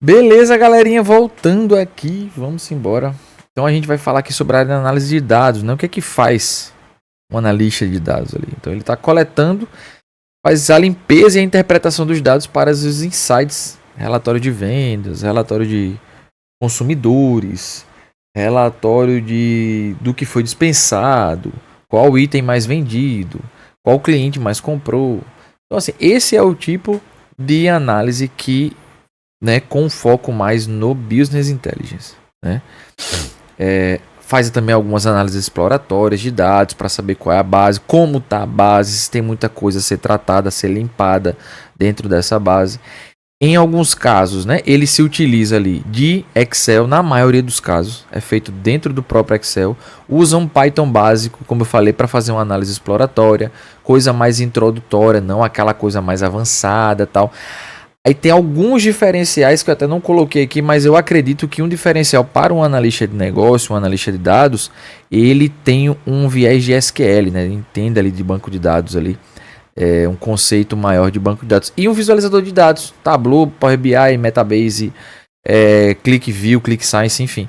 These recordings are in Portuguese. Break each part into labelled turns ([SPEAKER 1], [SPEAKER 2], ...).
[SPEAKER 1] Beleza, galerinha, voltando aqui, vamos embora. Então a gente vai falar aqui sobre a área de análise de dados, né? O que é que faz um analista de dados ali? Então ele está coletando, faz a limpeza e a interpretação dos dados para os insights, relatório de vendas, relatório de consumidores, relatório do que foi dispensado, qual item mais vendido, qual cliente mais comprou. Então assim, esse é o tipo de análise que, né, com foco mais no Business Intelligence, né? Faz também algumas análises exploratórias de dados para saber qual é a base, como está a base, se tem muita coisa a ser tratada, a ser limpada dentro dessa base. Em alguns casos, né, ele se utiliza ali de Excel, na maioria dos casos, é feito dentro do próprio Excel. Usa um Python básico, como eu falei, para fazer uma análise exploratória, coisa mais introdutória, não aquela coisa mais avançada, tal. Aí tem alguns diferenciais que eu até não coloquei aqui, mas eu acredito que um diferencial para um analista de negócio, um analista de dados, ele tem um viés de SQL, né? Ele entende ali de banco de dados ali, um conceito maior de banco de dados. E um visualizador de dados, Tableau, Power BI, Metabase, ClickView, ClickScience, enfim.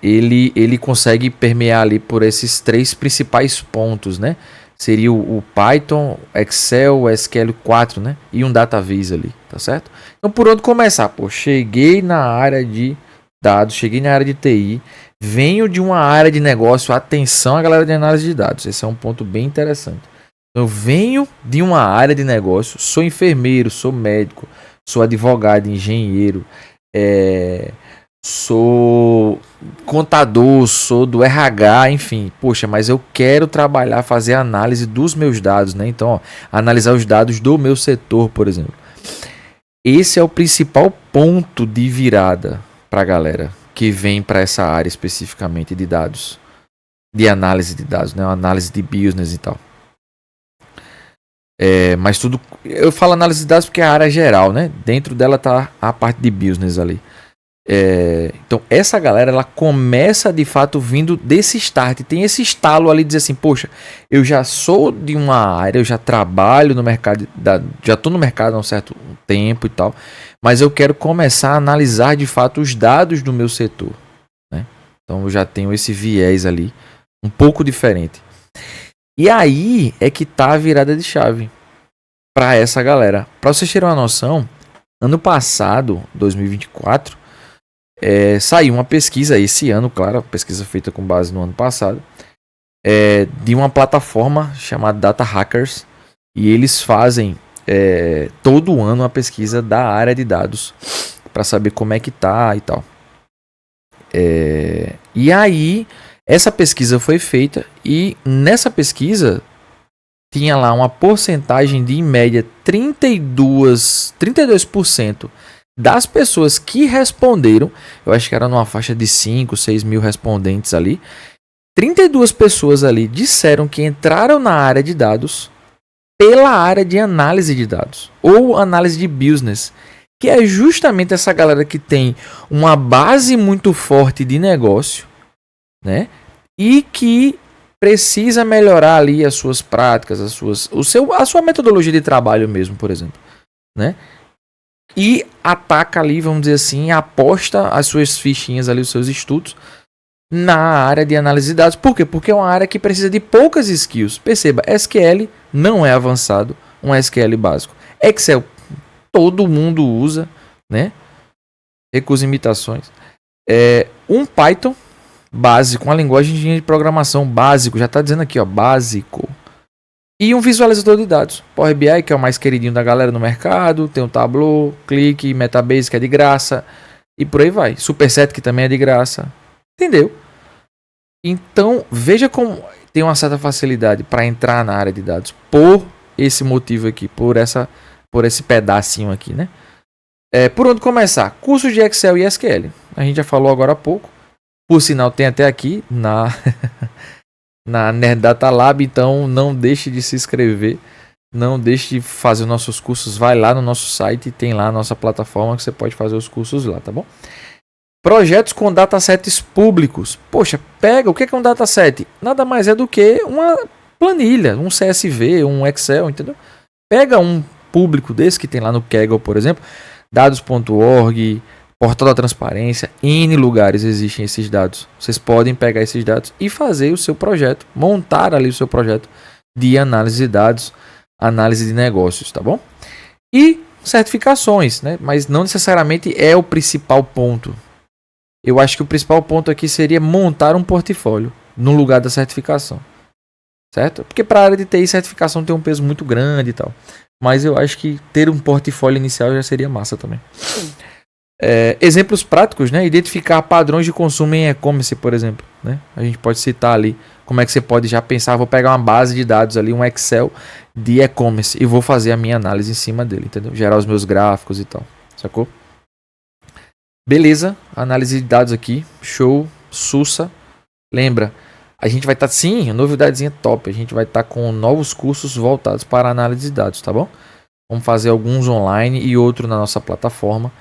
[SPEAKER 1] Ele consegue permear ali por esses três principais pontos, né? Seria o Python, Excel, o SQL4, né? E um Database ali, tá certo? Então, por onde começar? Pô, cheguei na área de dados, cheguei na área de TI, venho de uma área de negócio, atenção a galera de análise de dados, esse é um ponto bem interessante. Eu venho de uma área de negócio, sou enfermeiro, sou médico, sou advogado, engenheiro, sou contador, sou do RH, enfim, poxa, mas eu quero trabalhar, fazer análise dos meus dados, né? Então, ó, analisar os dados do meu setor, por exemplo. Esse é o principal ponto de virada para a galera que vem para essa área especificamente de dados, de análise de dados, né? Análise de business e tal. Mas tudo, eu falo análise de dados porque é a área geral, né? Dentro dela tá a parte de business ali. Então essa galera, ela começa de fato vindo desse start, tem esse estalo ali de dizer assim, poxa, eu já sou de uma área, eu já trabalho no mercado, já estou no mercado há um certo tempo e tal, mas eu quero começar a analisar de fato os dados do meu setor, né? Então eu já tenho esse viés ali, um pouco diferente. E aí é que tá a virada de chave para essa galera. Para vocês terem uma noção, ano passado, 2024, saiu uma pesquisa, esse ano, claro, a pesquisa feita com base no ano passado, de uma plataforma chamada Data Hackers, e eles fazem todo ano uma pesquisa da área de dados para saber como é que tá e tal. E aí, essa pesquisa foi feita e nessa pesquisa tinha lá uma porcentagem de, em média, 32% das pessoas que responderam, eu acho que era numa faixa de 5, 6 mil respondentes ali, 32 pessoas ali disseram que entraram na área de dados pela área de análise de dados, ou análise de business, que é justamente essa galera que tem uma base muito forte de negócio, né? E que precisa melhorar ali as suas práticas, a sua metodologia de trabalho mesmo, por exemplo, né? E ataca ali, vamos dizer assim, aposta as suas fichinhas ali, os seus estudos na área de análise de dados. Por quê? Porque é uma área que precisa de poucas skills. Perceba, SQL não é avançado, um SQL básico. Excel, todo mundo usa, né? Recusa imitações. Um Python básico, uma linguagem de programação básico, já está dizendo aqui, ó, básico. E um visualizador de dados, Power BI, que é o mais queridinho da galera no mercado, tem o Tableau, Click, Metabase, que é de graça, e por aí vai. Superset, que também é de graça. Entendeu? Então, veja como tem uma certa facilidade para entrar na área de dados por esse motivo aqui, por esse pedacinho aqui, né? Por onde começar? Cursos de Excel e SQL. A gente já falou agora há pouco. Por sinal, tem até aqui na Nerd Data Lab, então não deixe de se inscrever, não deixe de fazer os nossos cursos, vai lá no nosso site, tem lá a nossa plataforma que você pode fazer os cursos lá, tá bom? Projetos com datasets públicos. Poxa, pega, o que é um dataset? Nada mais é do que uma planilha, um CSV, um Excel, entendeu? Pega um público desse que tem lá no Kaggle, por exemplo, dados.org, Portal da Transparência, N lugares existem esses dados. Vocês podem pegar esses dados e fazer o seu projeto, montar ali o seu projeto de análise de dados, análise de negócios, tá bom? E certificações, né? Mas não necessariamente é o principal ponto. Eu acho que o principal ponto aqui seria montar um portfólio no lugar da certificação, certo? Porque para a área de TI, certificação tem um peso muito grande e tal. Mas eu acho que ter um portfólio inicial já seria massa também. Exemplos práticos, né? Identificar padrões de consumo em e-commerce, por exemplo, né? A gente pode citar ali como é que você pode já pensar, vou pegar uma base de dados ali, um Excel de e-commerce e vou fazer a minha análise em cima dele, entendeu? Gerar os meus gráficos e tal, sacou? Beleza, análise de dados aqui, show, sussa. Lembra, a gente vai estar, sim, novidadezinha top, a gente vai estar com novos cursos voltados para análise de dados, tá bom? Vamos fazer alguns online e outro na nossa plataforma.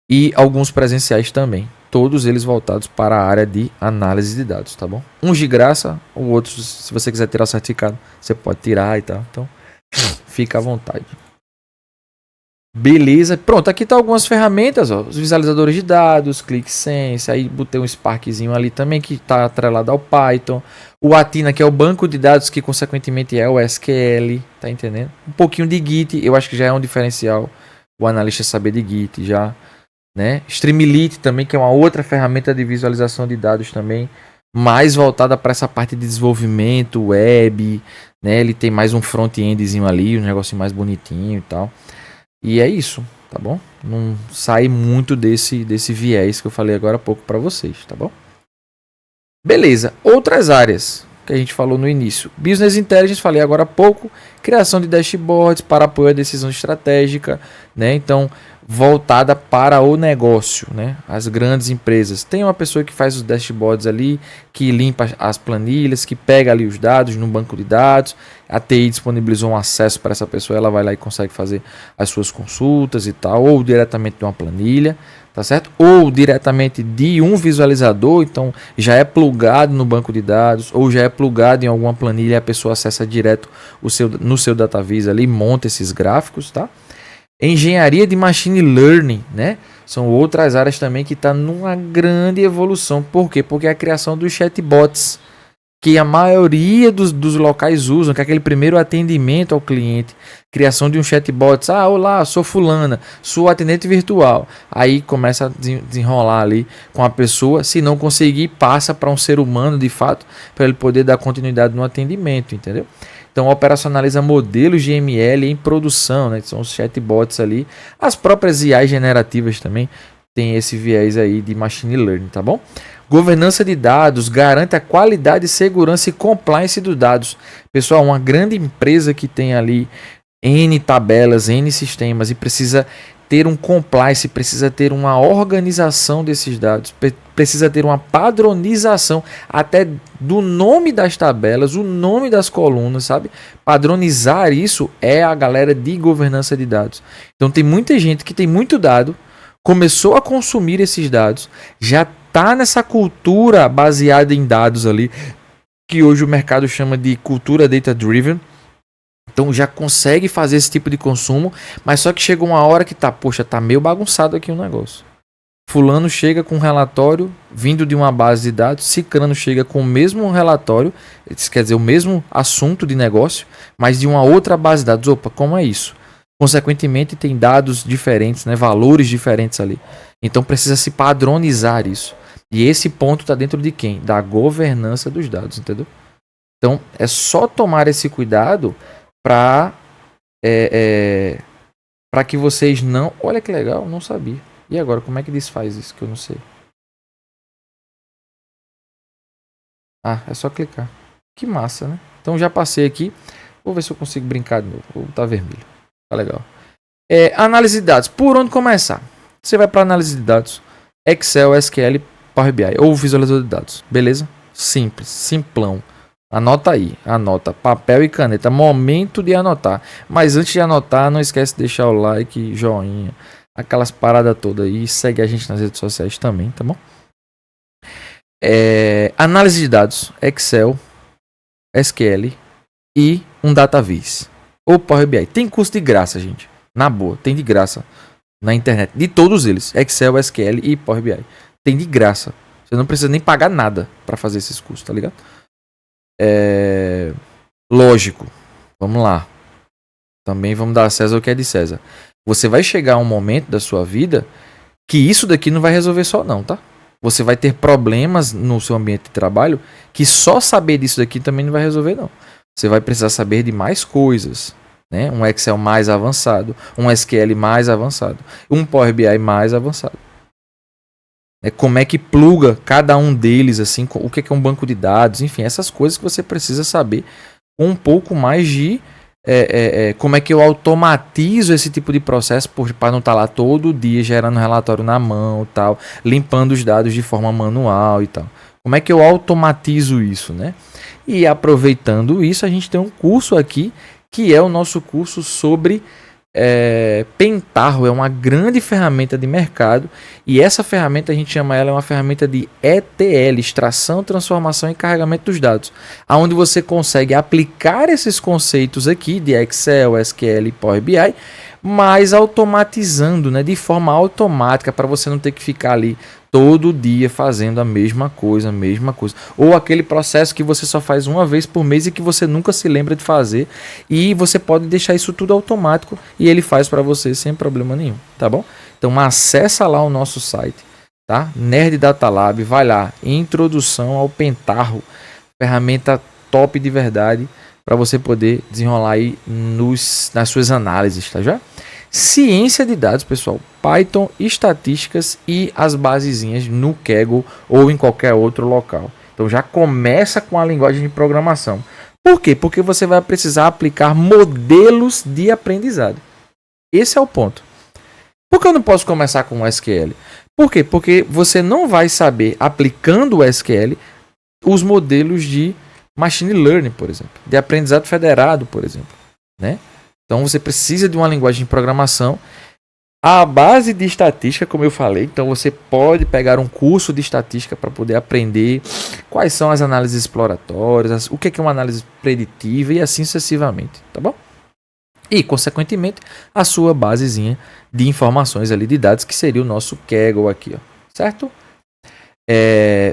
[SPEAKER 1] E alguns presenciais também. Todos eles voltados para a área de análise de dados, tá bom? Uns de graça, ou outros, se você quiser tirar o certificado, você pode tirar e tal. Então, fica à vontade. Beleza. Pronto, aqui tá algumas ferramentas, ó. Os visualizadores de dados, ClickSense, aí botei um Sparkzinho ali também, que está atrelado ao Python. O Athena, que é o banco de dados, que consequentemente é o SQL, tá entendendo? Um pouquinho de Git, eu acho que já é um diferencial. O analista saber de Git já. Né? Streamlit também, que é uma outra ferramenta de visualização de dados também, mais voltada para essa parte de desenvolvimento web, né? Ele tem mais um front-endzinho ali, um negócio mais bonitinho e tal. E é isso, tá bom? Não sai muito desse viés que eu falei agora há pouco para vocês, tá bom? Beleza, outras áreas que a gente falou no início. Business Intelligence, falei agora há pouco. Criação de dashboards para apoio à decisão estratégica, né? Então, voltada para o negócio, né? As grandes empresas. Tem uma pessoa que faz os dashboards ali, que limpa as planilhas, que pega ali os dados no banco de dados. A TI disponibilizou um acesso para essa pessoa, ela vai lá e consegue fazer as suas consultas e tal, ou diretamente de uma planilha, tá certo? Ou diretamente de um visualizador, então já é plugado no banco de dados, ou já é plugado em alguma planilha e a pessoa acessa direto no seu DataVis ali, monta esses gráficos, tá? Engenharia de Machine Learning, né? São outras áreas também que está numa grande evolução. Por quê? Porque é a criação dos chatbots, que a maioria dos locais usam, que é aquele primeiro atendimento ao cliente. Criação de um chatbot. Ah, olá, sou fulana, sou atendente virtual. Aí começa a desenrolar ali com a pessoa. Se não conseguir, passa para um ser humano de fato, para ele poder dar continuidade no atendimento, entendeu? Então operacionaliza modelos de ML em produção, né? São os chatbots ali. As próprias IAs generativas também tem esse viés aí de machine learning, tá bom? Governança de dados, garante a qualidade, segurança e compliance dos dados. Pessoal, uma grande empresa que tem ali N tabelas, N sistemas e precisa ter um compliance, precisa ter uma organização desses dados, precisa ter uma padronização até do nome das tabelas, o nome das colunas, sabe? Padronizar isso é a galera de governança de dados. Então tem muita gente que tem muito dado, começou a consumir esses dados, já está nessa cultura baseada em dados ali, que hoje o mercado chama de cultura data-driven. Então já consegue fazer esse tipo de consumo, mas só que chega uma hora que tá meio bagunçado aqui o negócio. Fulano chega com um relatório vindo de uma base de dados, Cicrano chega com o mesmo relatório, quer dizer, o mesmo assunto de negócio, mas de uma outra base de dados. Opa, como é isso? Consequentemente tem dados diferentes, né, valores diferentes ali. Então precisa se padronizar isso. E esse ponto está dentro de quem? Da governança dos dados, entendeu? Então é só tomar esse cuidado para que vocês não... Olha que legal, não sabia. E agora, como é que desfaz isso que eu não sei? Ah, é só clicar. Que massa, né? Então já passei aqui. Vou ver se eu consigo brincar de novo. Vou botar vermelho. Tá legal. Análise de dados. Por onde começar? Você vai para análise de dados. Excel, SQL, Power BI ou visualizador de dados. Beleza? Simples, simplão. Anota aí, anota, papel e caneta, momento de anotar. Mas antes de anotar, não esquece de deixar o like, joinha, aquelas paradas todas aí. Segue a gente nas redes sociais também, tá bom? Análise de dados, Excel, SQL e um DataVis ou Power BI. Tem curso de graça, gente. Na boa, tem de graça na internet. De todos eles. Excel, SQL e Power BI. Tem de graça. Você não precisa nem pagar nada para fazer esses cursos, tá ligado? Lógico. Vamos lá. Também vamos dar a César o que é de César. Você vai chegar a um momento da sua vida que isso daqui não vai resolver só não, tá? Você vai ter problemas no seu ambiente de trabalho que só saber disso daqui também não vai resolver, não. Você vai precisar saber de mais coisas, né? Um Excel mais avançado, um SQL mais avançado, um Power BI mais avançado. Como é que pluga cada um deles, assim, o que é um banco de dados, enfim, essas coisas que você precisa saber com um pouco mais de como é que eu automatizo esse tipo de processo para não estar lá todo dia gerando relatório na mão, tal, limpando os dados de forma manual e tal. Como é que eu automatizo isso, né? E aproveitando isso, a gente tem um curso aqui que é o nosso curso sobre Pentaho. É uma grande ferramenta de mercado e essa ferramenta a gente chama ela uma ferramenta de ETL, extração, transformação e carregamento dos dados, onde você consegue aplicar esses conceitos aqui de Excel, SQL e Power BI, mas automatizando, né, de forma automática, para você não ter que ficar ali todo dia fazendo a mesma coisa, ou aquele processo que você só faz uma vez por mês e que você nunca se lembra de fazer, e você pode deixar isso tudo automático e ele faz para você sem problema nenhum, tá bom? Então acessa lá o nosso site, tá? Nerd Data Lab, vai lá, introdução ao Pentaho, ferramenta top de verdade para você poder desenrolar aí nas suas análises, tá já? Ciência de dados, pessoal, Python, estatísticas e as basezinhas no Kaggle ou em qualquer outro local. Então já começa com a linguagem de programação. Por quê? Porque você vai precisar aplicar modelos de aprendizado. Esse é o ponto. Por que eu não posso começar com o SQL? Por quê? Porque você não vai saber, aplicando o SQL, os modelos de machine learning, por exemplo, de aprendizado federado, por exemplo, né? Então você precisa de uma linguagem de programação à base de estatística, como eu falei. Então você pode pegar um curso de estatística para poder aprender quais são as análises exploratórias, o que é uma análise preditiva e assim sucessivamente, tá bom? E, consequentemente, a sua basezinha de informações ali de dados, que seria o nosso Kaggle aqui, ó, certo?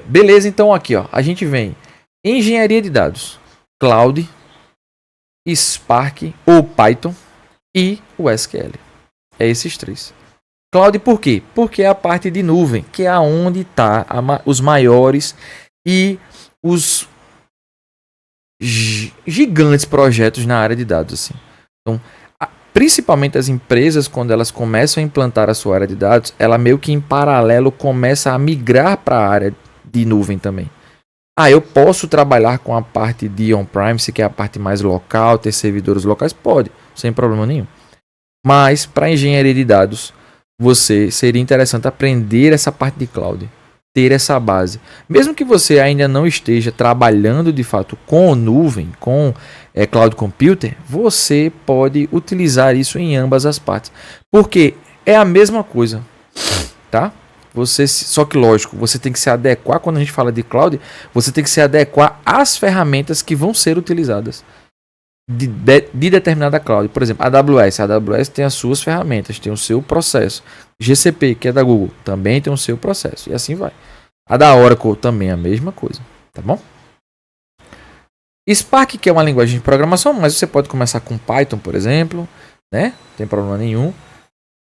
[SPEAKER 1] Beleza, então aqui, ó, a gente vem engenharia de dados, Cloud, Spark ou Python e o SQL. É esses três. Cloud por quê? Porque é a parte de nuvem, que é onde está os maiores e os gigantes projetos na área de dados, assim. Então, principalmente as empresas, quando elas começam a implantar a sua área de dados, ela meio que em paralelo começa a migrar para a área de nuvem também. Eu posso trabalhar com a parte de on-premise, que é a parte mais local, ter servidores locais? Pode, sem problema nenhum. Mas para engenharia de dados, seria interessante aprender essa parte de cloud, ter essa base. Mesmo que você ainda não esteja trabalhando de fato com nuvem, com cloud computer, você pode utilizar isso em ambas as partes. Porque é a mesma coisa, tá? Só que lógico, você tem que se adequar. Quando a gente fala de cloud, você tem que se adequar às ferramentas que vão ser utilizadas de determinada cloud. Por exemplo, a AWS tem as suas ferramentas, tem o seu processo. GCP, que é da Google, também tem o seu processo, e assim vai. A da Oracle também é a mesma coisa, tá bom? Spark, que é uma linguagem de programação, mas você pode começar com Python, por exemplo, né? Não tem problema nenhum.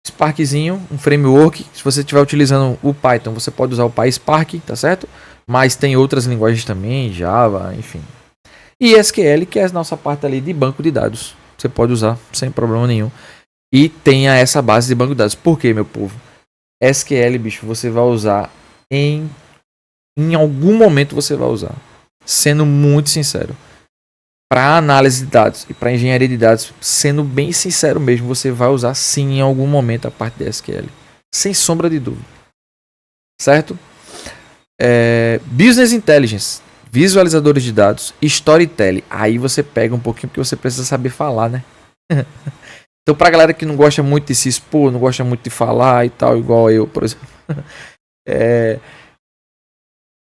[SPEAKER 1] Sparkzinho, um framework. Se você estiver utilizando o Python, você pode usar o PySpark, tá certo? Mas tem outras linguagens também, Java, enfim. E SQL, que é a nossa parte ali de banco de dados. Você pode usar sem problema nenhum. E tenha essa base de banco de dados. Por quê, meu povo? SQL, bicho, você vai usar em algum momento você vai usar. Sendo muito sincero. Para análise de dados e para engenharia de dados, sendo bem sincero mesmo, você vai usar sim em algum momento a parte de SQL. Sem sombra de dúvida. Certo? Business Intelligence, visualizadores de dados, Storytelling. Aí você pega um pouquinho porque você precisa saber falar, né? Então, para a galera que não gosta muito de se expor, não gosta muito de falar e tal, igual eu, por exemplo,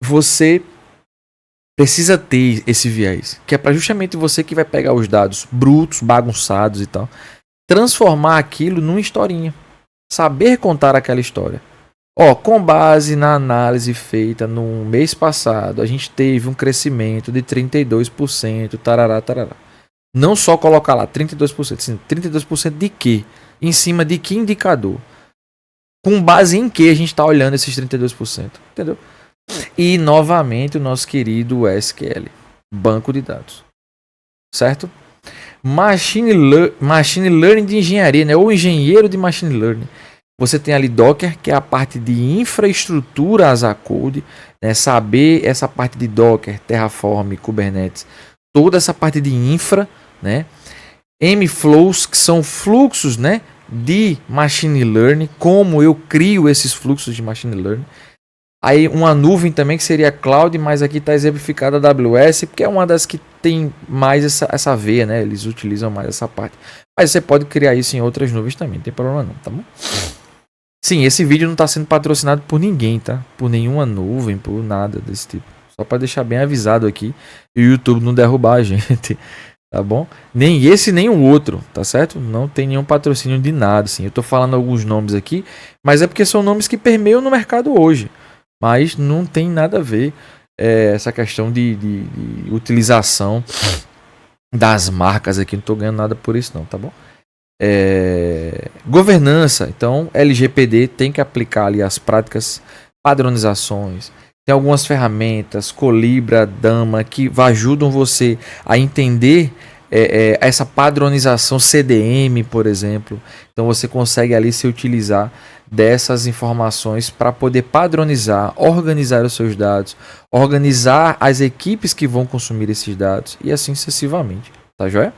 [SPEAKER 1] você precisa ter esse viés, que é para justamente você que vai pegar os dados brutos, bagunçados e tal, transformar aquilo numa historinha. Saber contar aquela história. Ó, com base na análise feita no mês passado, a gente teve um crescimento de 32%, tarará, tarará. Não só colocar lá 32%, sim, 32% de quê? Em cima de que indicador? Com base em que a gente está olhando esses 32%, entendeu? E novamente o nosso querido SQL, banco de dados, certo? Machine Learning de engenharia, né? Ou engenheiro de Machine Learning. Você tem ali Docker, que é a parte de infraestrutura as a code, né? Saber essa parte de Docker, Terraform, Kubernetes, toda essa parte de infra, né? Mflows, que são fluxos, né, de machine learning, como eu crio esses fluxos de machine learning. Aí uma nuvem também, que seria cloud, mas aqui está exemplificada a AWS, porque é uma das que tem mais essa veia, né? Eles utilizam mais essa parte. Mas você pode criar isso em outras nuvens também, não tem problema não, tá bom? Sim, esse vídeo não está sendo patrocinado por ninguém, tá? Por nenhuma nuvem, por nada desse tipo. Só para deixar bem avisado aqui e o YouTube não derrubar a gente, tá bom? Nem esse, nem o outro, tá certo? Não tem nenhum patrocínio de nada, assim. Eu tô falando alguns nomes aqui, mas é porque são nomes que permeiam no mercado hoje. Mas não tem nada a ver essa questão de utilização das marcas aqui. Não tô ganhando nada por isso não, tá bom? Governança, então LGPD tem que aplicar ali as práticas, padronizações. Tem algumas ferramentas, Colibra, Dama, que ajudam você a entender essa padronização CDM, por exemplo. Então você consegue ali se utilizar dessas informações para poder padronizar, organizar os seus dados, organizar as equipes que vão consumir esses dados e assim sucessivamente. Tá joia?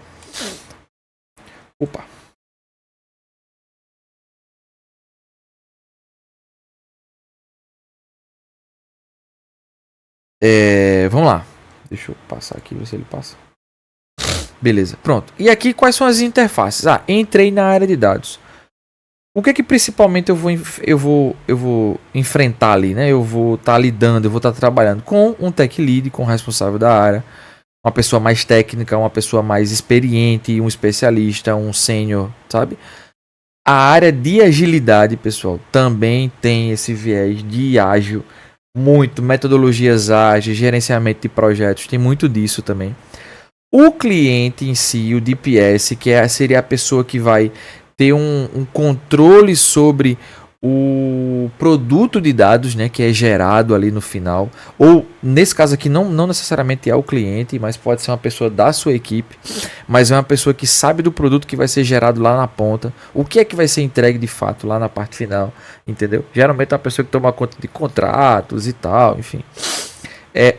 [SPEAKER 1] Opa! Vamos lá. Deixa eu passar aqui, ver se ele passa. Beleza, pronto. E aqui quais são as interfaces? Entrei na área de dados. O que principalmente eu vou enfrentar ali, né? Eu vou estar lidando, eu vou estar trabalhando com um tech lead, com o responsável da área, uma pessoa mais técnica, uma pessoa mais experiente, um especialista, um sênior, sabe? A área de agilidade, pessoal, também tem esse viés de ágil, muito metodologias ágeis, gerenciamento de projetos, tem muito disso também. O cliente em si, o DPS, seria a pessoa que vai ter um controle sobre o produto de dados, né, que é gerado ali no final. Ou, nesse caso aqui, não necessariamente é o cliente, mas pode ser uma pessoa da sua equipe. Mas é uma pessoa que sabe do produto que vai ser gerado lá na ponta. O que é que vai ser entregue de fato lá na parte final, entendeu? Geralmente é uma pessoa que toma conta de contratos e tal, enfim.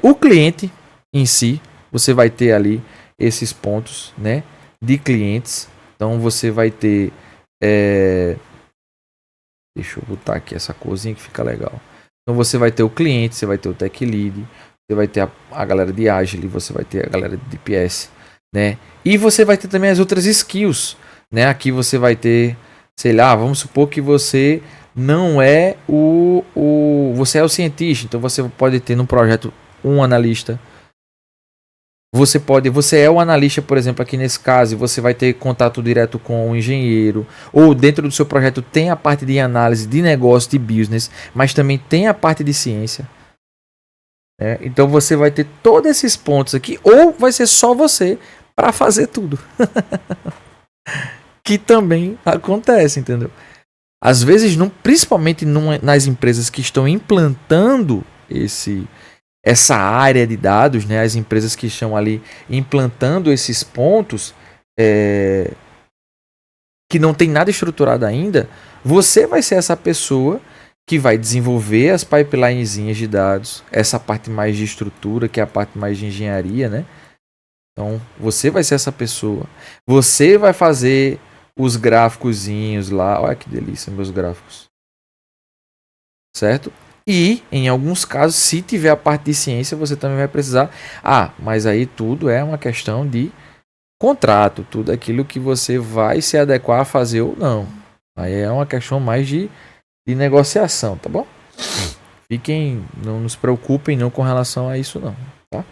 [SPEAKER 1] O cliente em si, você vai ter ali esses pontos, né, de clientes. Então você vai ter deixa eu botar aqui essa corzinha que fica legal. Então você vai ter o cliente, você vai ter o tech lead, você vai ter a galera de Agile, você vai ter a galera de DPS, né? E você vai ter também as outras skills, né? Aqui você vai ter, sei lá, vamos supor que você não é você é o cientista, então você pode ter no projeto um analista. Você é o analista, por exemplo, aqui nesse caso, e você vai ter contato direto com o engenheiro, ou dentro do seu projeto tem a parte de análise de negócio, de business, mas também tem a parte de ciência. Né? Então você vai ter todos esses pontos aqui, ou vai ser só você para fazer tudo. Que também acontece, entendeu? Às vezes, principalmente nas empresas que estão implantando essa área de dados, né, as empresas que estão ali implantando esses pontos que não tem nada estruturado ainda, você vai ser essa pessoa que vai desenvolver as pipelinezinhas de dados, essa parte mais de estrutura, que é a parte mais de engenharia, né? Então, você vai ser essa pessoa. Você vai fazer os gráficozinhos lá. Olha que delícia, meus gráficos. Certo? E, em alguns casos, se tiver a parte de ciência, você também vai precisar. Mas aí tudo é uma questão de contrato, tudo aquilo que você vai se adequar a fazer ou não. Aí é uma questão mais de negociação, tá bom? Não nos preocupem não com relação a isso não, tá?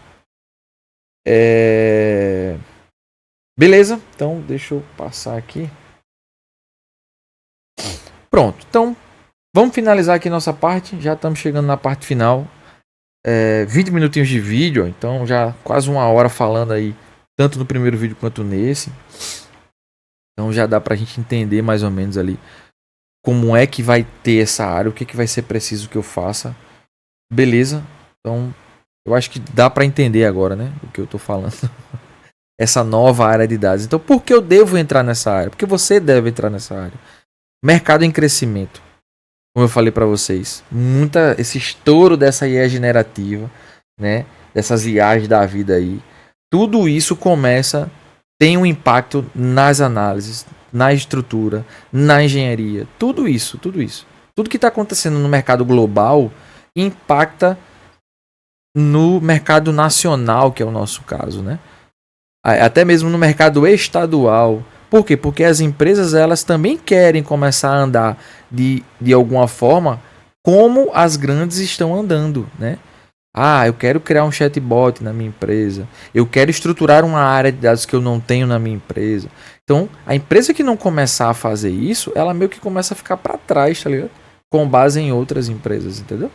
[SPEAKER 1] Beleza? Então deixa eu passar aqui. pronto. Então, vamos finalizar aqui nossa parte. Já estamos chegando na parte final. 20 minutinhos de vídeo, então já quase 1 hora falando aí, tanto no primeiro vídeo quanto nesse. Então já dá pra gente entender mais ou menos ali como é que vai ter essa área, o que vai ser preciso que eu faça. Beleza? Então, eu acho que dá pra entender agora, né, o que eu tô falando. Essa nova área de dados. Então, por que eu devo entrar nessa área? Porque você deve entrar nessa área. Mercado em crescimento. Como eu falei para vocês, esse estouro dessa IA generativa, né, dessas IAs da vida aí, tudo isso tem um impacto nas análises, na estrutura, na engenharia, tudo isso. Tudo que está acontecendo no mercado global impacta no mercado nacional, que é o nosso caso, né? Até mesmo no mercado estadual. Por quê? Porque as empresas elas também querem começar a andar de alguma forma como as grandes estão andando, né? Eu quero criar um chatbot na minha empresa. Eu quero estruturar uma área de dados que eu não tenho na minha empresa. Então, a empresa que não começar a fazer isso, ela meio que começa a ficar para trás, tá ligado? Com base em outras empresas, entendeu?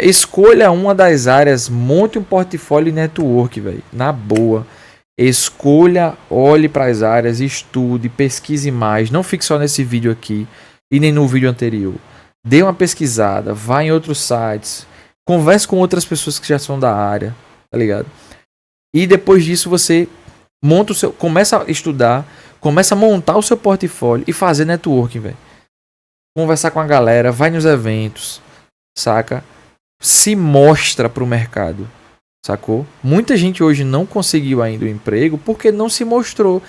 [SPEAKER 1] Escolha uma das áreas, monte um portfólio network, velho. Na boa. Escolha, olhe para as áreas, estude, pesquise mais. Não fique só nesse vídeo aqui e nem no vídeo anterior. Dê uma pesquisada, vá em outros sites, converse com outras pessoas que já são da área, tá ligado? E depois disso você começa a estudar, começa a montar o seu portfólio e fazer networking, velho. Conversar com a galera, vai nos eventos, saca? Se mostra pro mercado. Sacou? Muita gente hoje não conseguiu ainda o emprego porque não se mostrou.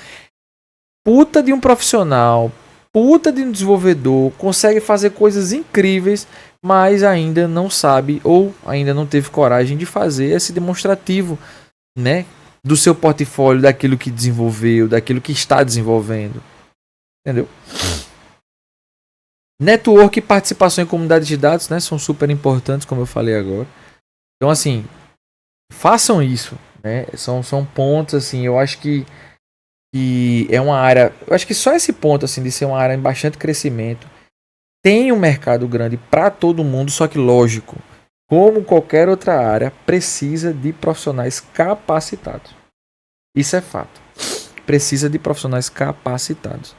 [SPEAKER 1] Puta de um profissional, puta de um desenvolvedor, consegue fazer coisas incríveis, mas ainda não sabe ou ainda não teve coragem de fazer esse demonstrativo, né? Do seu portfólio, daquilo que desenvolveu, daquilo que está desenvolvendo. Entendeu? Network e participação em comunidade de dados, né? São super importantes, como eu falei agora. Então, assim, façam isso, né? São pontos, assim, eu acho que é uma área... Eu acho que só esse ponto, assim, de ser uma área em bastante crescimento, tem um mercado grande para todo mundo, só que, lógico, como qualquer outra área, precisa de profissionais capacitados. Isso é fato. Precisa de profissionais capacitados.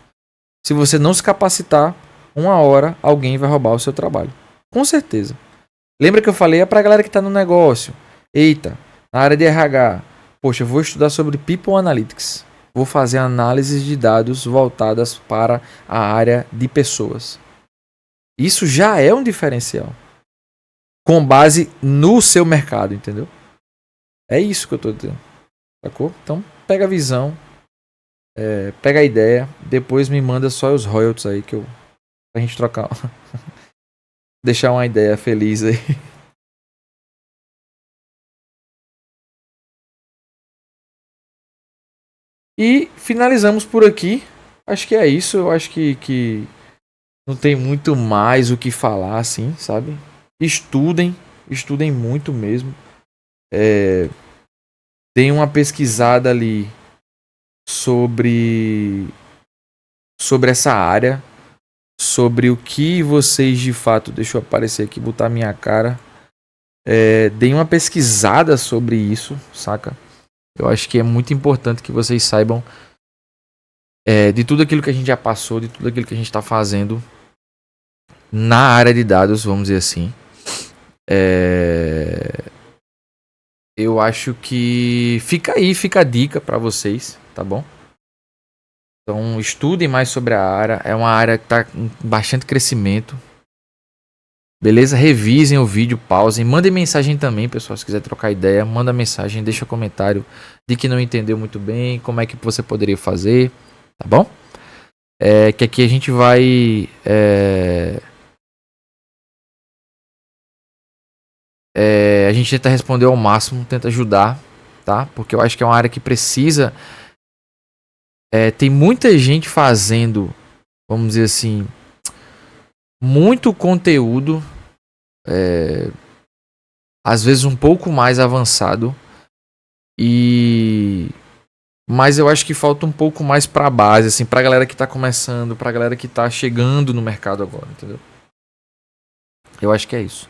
[SPEAKER 1] Se você não se capacitar, 1 hora alguém vai roubar o seu trabalho. Com certeza. Lembra que eu falei? É pra galera que tá no negócio. Eita, na área de RH. Poxa, eu vou estudar sobre People Analytics. Vou fazer análises de dados voltadas para a área de pessoas. Isso já é um diferencial. Com base no seu mercado, entendeu? É isso que eu tô dizendo. Sacou? Então, pega a visão. Pega a ideia. Depois me manda só os royalties aí que pra gente trocar. Deixar uma ideia feliz aí. E finalizamos por aqui. Acho que é isso. Eu acho que não tem muito mais o que falar, assim, sabe? Estudem muito mesmo. Deem uma pesquisada ali sobre essa área, sobre o que vocês de fato... Deixa eu aparecer aqui, botar minha cara. Deem uma pesquisada sobre isso, saca? Eu acho que é muito importante que vocês saibam de tudo aquilo que a gente já passou, de tudo aquilo que a gente está fazendo na área de dados, vamos dizer assim. Eu acho que fica a dica para vocês, tá bom? Então estudem mais sobre a área. É uma área que está em bastante crescimento. Beleza? Revisem o vídeo, pausem, mandem mensagem também, pessoal, se quiser trocar ideia, manda mensagem, deixa comentário de que não entendeu muito bem, como é que você poderia fazer, tá bom? Que aqui a gente vai a gente tenta responder ao máximo, tenta ajudar, tá? Porque eu acho que é uma área que precisa tem muita gente fazendo, vamos dizer assim, muito conteúdo, às vezes um pouco mais avançado, e Mas eu acho que falta um pouco mais pra base, assim, pra galera que tá começando, pra galera que tá chegando no mercado agora, entendeu? Eu acho que é isso.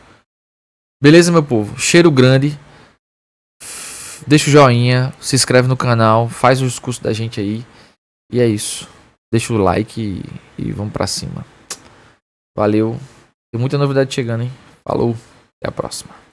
[SPEAKER 1] Beleza, meu povo? Cheiro grande. Deixa o joinha, se inscreve no canal, faz os cursos da gente aí. E é isso. Deixa o like e vamos pra cima. Valeu. Tem muita novidade chegando, hein? Falou. Até a próxima.